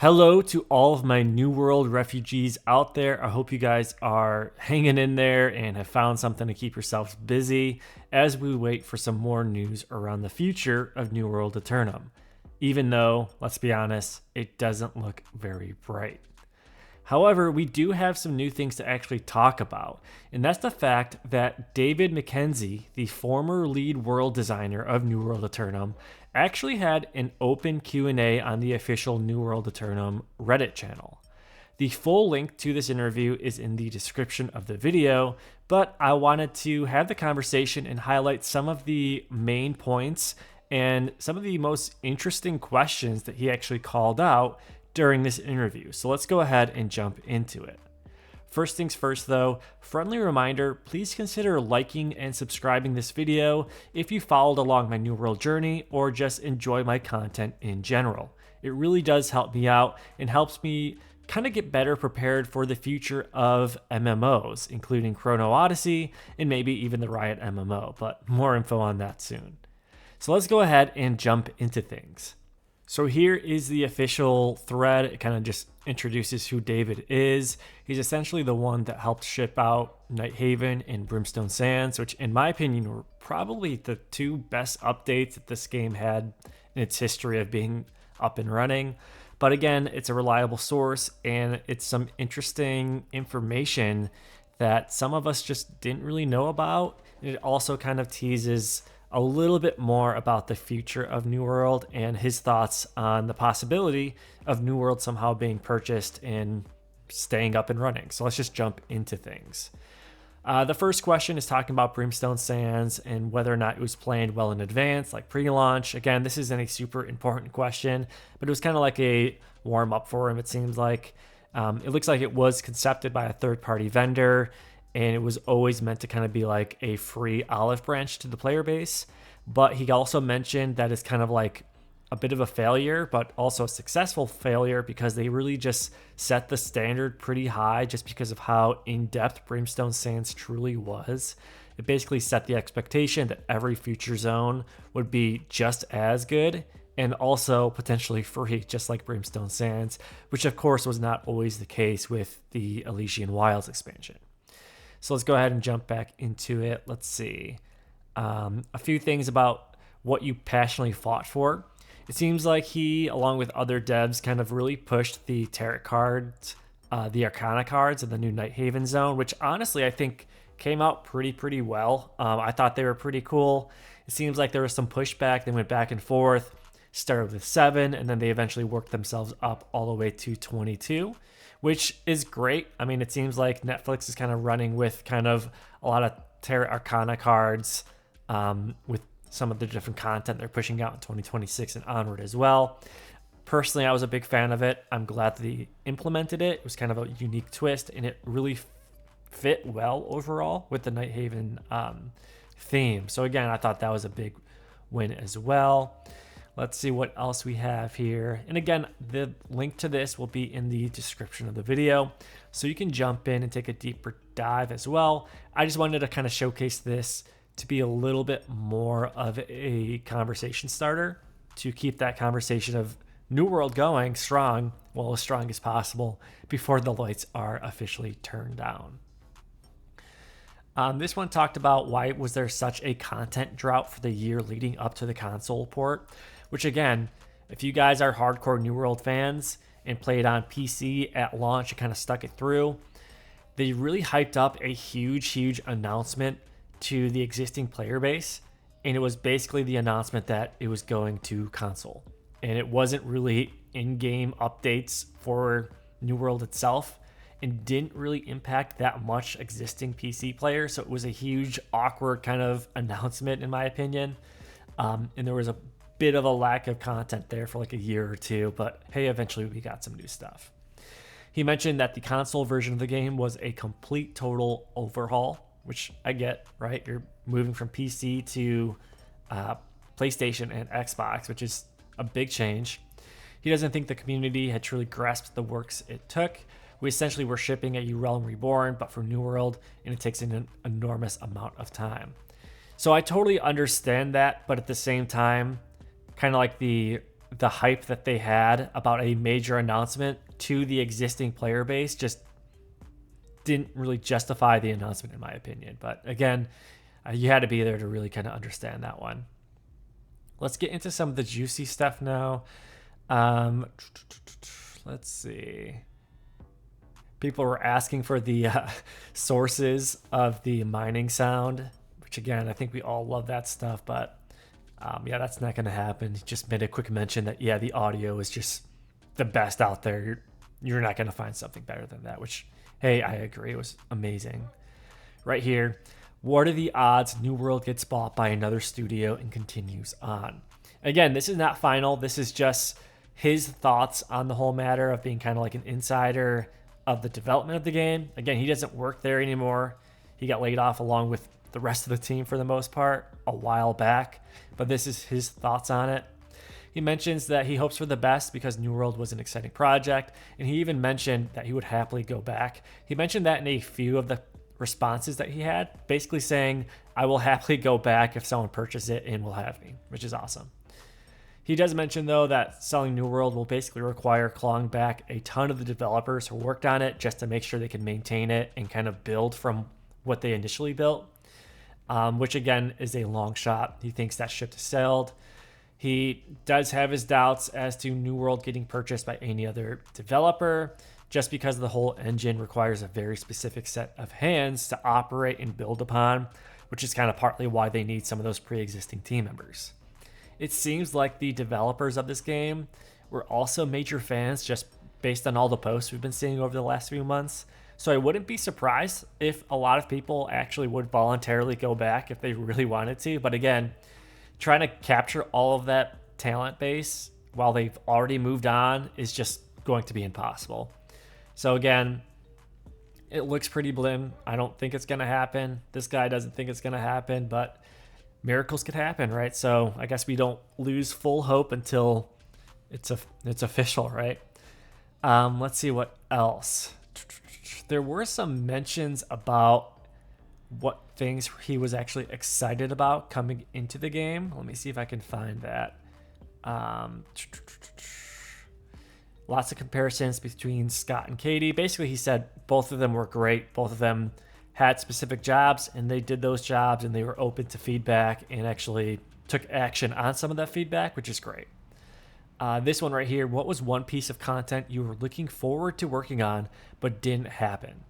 Hello to all of my New World refugees out there. I hope you guys are hanging in there and have found something to keep yourselves busy as we wait for some more news around the future of New World Aeternum. Even though, let's be honest, it doesn't look very bright. However, we do have some new things to actually talk about, and that's the fact that David McKenzie, the former lead world designer of New World Aeternum, actually had an open Q&A on the official New World Aeternum Reddit channel. The full link to this interview is in the description of the video, but I wanted to have the conversation and highlight some of the main points and some of the most interesting questions that he actually called out during this interview. So let's go ahead and jump into it. First things first though, friendly reminder, please consider liking and subscribing this video if you followed along my New World journey or just enjoy my content in general. It really does help me out and helps me kind of get better prepared for the future of MMOs, including Chrono Odyssey and maybe even the Riot MMO, but more info on that soon. So let's go ahead and jump into things. So here is the official thread. It kind of just introduces who David is. He's essentially the one that helped ship out Nighthaven and Brimstone Sands, which in my opinion were probably the two best updates that this game had in its history of being up and running. But again, it's a reliable source and it's some interesting information that some of us just didn't really know about. And it also kind of teases a little bit more about the future of New World and his thoughts on the possibility of New World somehow being purchased and staying up and running. So let's just jump into things. The first question is talking about Brimstone Sands and whether or not it was planned well in advance, like pre-launch. Again, this isn't a super important question, but it was kind of like a warm-up for him, it seems like. It looks like it was concepted by a third-party vendor, and it was always meant to kind of be like a free olive branch to the player base. But he also mentioned that it's kind of like a bit of a failure, but also a successful failure because they really just set the standard pretty high just because of how in-depth Brimstone Sands truly was. It basically set the expectation that every future zone would be just as good and also potentially free, just like Brimstone Sands, which of course was not always the case with the Elysian Wilds expansion. So let's go ahead and jump back into it. Let's see. A few things about what you passionately fought for. It seems like he, along with other devs, kind of really pushed the tarot cards, the Arcana cards in the new Nighthaven zone, which honestly I think came out pretty well. I thought they were pretty cool. It seems like there was some pushback. They went back and forth, started with 7, and then they eventually worked themselves up all the way to 22. Which is great. I mean, it seems like Netflix is kind of running with kind of a lot of Tarot Arcana cards with some of the different content they're pushing out in 2026 and onward as well. Personally, I was a big fan of it. I'm glad that they implemented it. It was kind of a unique twist, and it really fit well overall with the Nighthaven theme. So again, I thought that was a big win as well. Let's see what else we have here. And again, the link to this will be in the description of the video, so you can jump in and take a deeper dive as well. I just wanted to kind of showcase this to be a little bit more of a conversation starter, to keep that conversation of New World going strong, well, as strong as possible before the lights are officially turned down. This one talked about why was there such a content drought for the year leading up to the console port, which again, if you guys are hardcore New World fans and played on PC at launch and kind of stuck it through, they really hyped up a huge announcement to the existing player base, and it was basically the announcement that it was going to console. And it wasn't really in-game updates for New World itself, and didn't really impact that much existing PC players. So it was a huge, awkward kind of announcement, in my opinion. And there was a bit of a lack of content there for like a year or two, but hey, eventually we got some new stuff. He mentioned that the console version of the game was a complete total overhaul, which I get, right? You're moving from PC to PlayStation and Xbox, which is a big change. He doesn't think the community had truly grasped the works it took. We essentially were shipping a Realm Reborn, but for New World, and it takes an enormous amount of time. So I totally understand that, but at the same time, kind of like the the hype that they had about a major announcement to the existing player base just didn't really justify the announcement, in my opinion. But again, you had to be there to really kind of understand that one. Let's get into some of the juicy stuff now. Let's see. People were asking for the sources of the mining sound, which again, I think we all love that stuff, but yeah, that's not going to happen. He just made a quick mention that, yeah, the audio is just the best out there. You're not going to find something better than that, which, hey, I agree. It was amazing. Right here, what are the odds New World gets bought by another studio and continues on? Again, this is not final. This is just his thoughts on the whole matter of being kind of like an insider of the development of the game. Again, he doesn't work there anymore. He got laid off along with the rest of the team for the most part a while back, but this is his thoughts on it. He mentions that he hopes for the best because New World was an exciting project, and he even mentioned that he would happily go back. He mentioned that in a few of the responses that he had, basically saying, I will happily go back if someone purchases it and will have me, which is awesome. He does mention, though, that selling New World will basically require clawing back a ton of the developers who worked on it just to make sure they can maintain it and kind of build from what they initially built, which, again, is a long shot. He thinks that ship has sailed. He does have his doubts as to New World getting purchased by any other developer, just because the whole engine requires a very specific set of hands to operate and build upon, which is kind of partly why they need some of those pre-existing team members. It seems like the developers of this game were also major fans just based on all the posts we've been seeing over the last few months. So I wouldn't be surprised if a lot of people actually would voluntarily go back if they really wanted to. But again, trying to capture all of that talent base while they've already moved on is just going to be impossible. So again, it looks pretty blim. I don't think it's going to happen. This guy doesn't think it's going to happen, but miracles could happen, right? So I guess we don't lose full hope until it's official, right? Let's see what else. There were some mentions about what things he was actually excited about coming into the game. Let me see if I can find that. Lots of comparisons between Scott and Katie. Basically, he said both of them were great. Both of them had specific jobs, and they did those jobs, and they were open to feedback and actually took action on some of that feedback, which is great. This one right here, what was one piece of content you were looking forward to working on but didn't happen?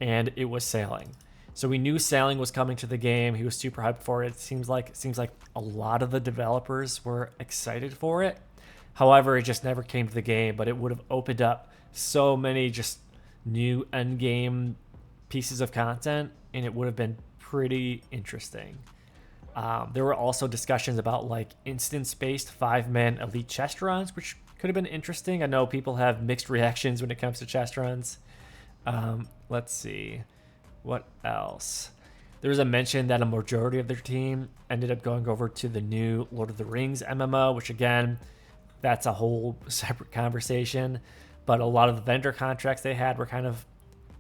And it was sailing. So we knew sailing was coming to the game. He was super hyped for it. It seems like a lot of the developers were excited for it. However, it just never came to the game, but it would have opened up so many just new end game pieces of content, and it would have been pretty interesting. There were also discussions about like instance-based 5-man elite chest runs, which could have been interesting. I know people have mixed reactions when it comes to chest runs. Let's see. What else? There was a mention that a majority of their team ended up going over to the new Lord of the Rings MMO, which again, that's a whole separate conversation. But a lot of the vendor contracts they had were kind of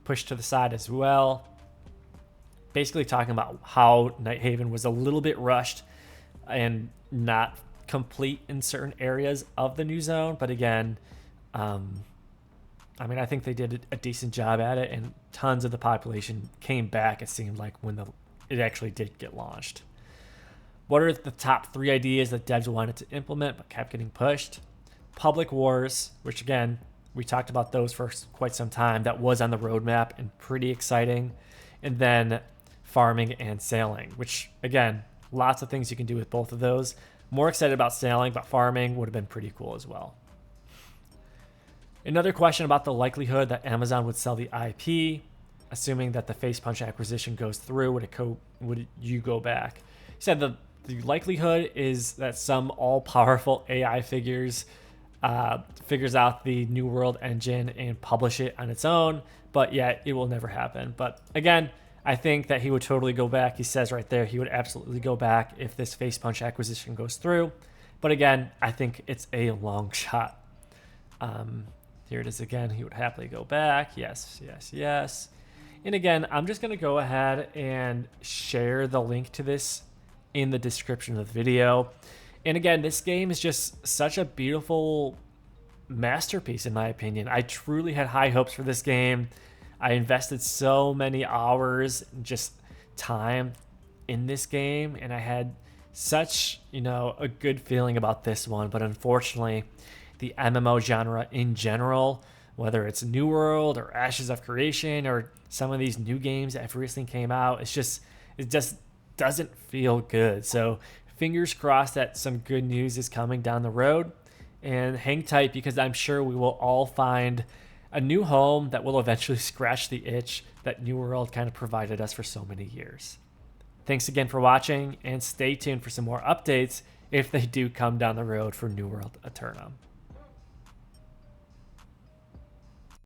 pushed to the side as well. Basically talking about how Nighthaven was a little bit rushed and not complete in certain areas of the new zone. But again, I think they did a decent job at it, and tons of the population came back, it seemed like, when it actually did get launched. What are the top 3 ideas that devs wanted to implement but kept getting pushed? Public wars, which again, we talked about those for quite some time. That was on the roadmap and pretty exciting. And then farming and sailing, which again, lots of things you can do with both of those. More excited about sailing, but farming would have been pretty cool as well. Another question about the likelihood that Amazon would sell the IP, assuming that the Face Punch acquisition goes through, would you go back? He said the likelihood is that some all-powerful AI figures out the New World engine and publish it on its own, but yet it will never happen. But again, I think that he would totally go back. He says right there he would absolutely go back if this Face Punch acquisition goes through. But again, I think it's a long shot. Here it is again. He would happily go back. Yes, yes, yes. And again, I'm just going to go ahead and share the link to this in the description of the video. And again, this game is just such a beautiful masterpiece, in my opinion. I truly had high hopes for this game. I invested so many hours, just time in this game, and I had such, a good feeling about this one. But unfortunately, the MMO genre in general, whether it's New World or Ashes of Creation or some of these new games that have recently came out, it just doesn't feel good. So fingers crossed that some good news is coming down the road, and hang tight because I'm sure we will all find a new home that will eventually scratch the itch that New World kind of provided us for so many years. Thanks again for watching, and stay tuned for some more updates if they do come down the road for New World Aeternum.